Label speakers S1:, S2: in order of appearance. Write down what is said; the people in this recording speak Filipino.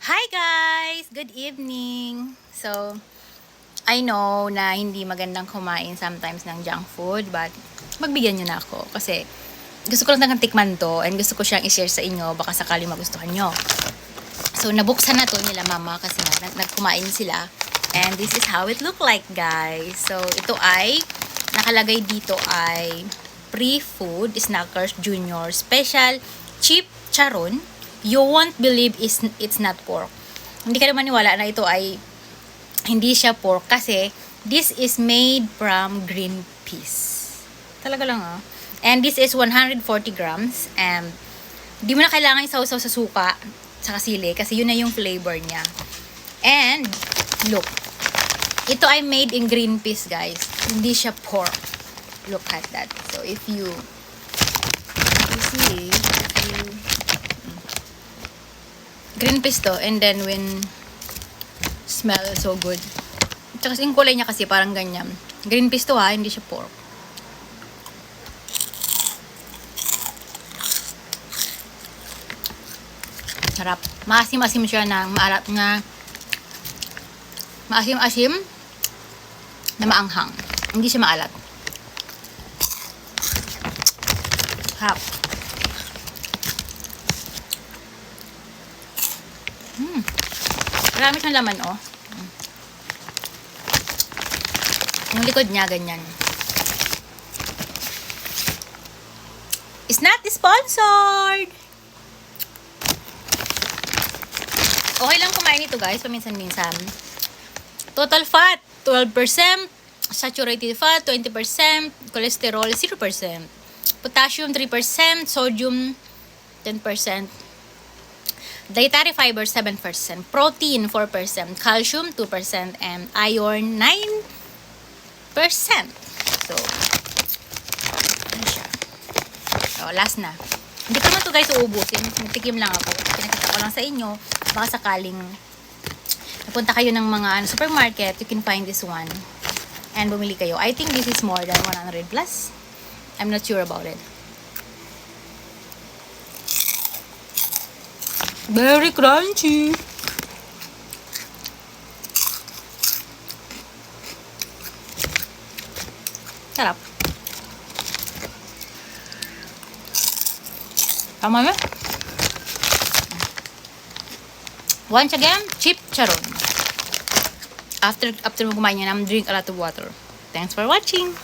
S1: Hi guys! Good evening! So, I know na hindi magandang kumain sometimes ng junk food, but magbigyan nyo na ako kasi gusto ko lang talagang tikman to and gusto ko siyang i-share sa inyo, baka sakali magustuhan nyo. So, nabuksan na to nila mama kasi nga nagkumain sila, and this is how it look like, guys. So, ito ay nakalagay dito ay pre-food snackers junior special chip charon. You won't believe it's not pork. Hindi ka naman maniwala na ito ay hindi siya pork kasi this is made from green peas. Talaga lang ah. And this is 140 grams and di mo na kailangan isaw-saw sa suka sa sili kasi yun na yung flavor niya. And look, ito ay made in green peas, guys. Hindi siya pork. Look at that. So if you see, green peas to, and then when smell so good. Tsaka yung kulay niya kasi parang ganyan. Green peas to ha, hindi siya pork. Sarap. Maasim-asim siya na maalat na maasim-asim na maanghang. Hindi siya maalat. Sarap. Marami siyang laman, oh. Yung likod niya, ganyan. It's not sponsored! Okay lang kumain ito, guys, paminsan-minsan. Total fat, 12%. Saturated fat, 20%. Cholesterol, 0%. Potassium, 3%. Sodium, 10%. Dietary fiber, 7%. Protein, 4%. Calcium, 2%. And iron, 9%. So, ano siya? So, last na. Hindi ko naman ito guys uubusin. Nagtikim lang ako. Pinakita ko lang sa inyo. Baka sakaling napunta kayo ng mga supermarket, you can find this one. And bumili kayo. I think this is more than 100 plus. I'm not sure about it. Very crunchy. Sarap. Tama na? Once again, chip charon. After mo kumain yan, drink a lot of water. Thanks for watching.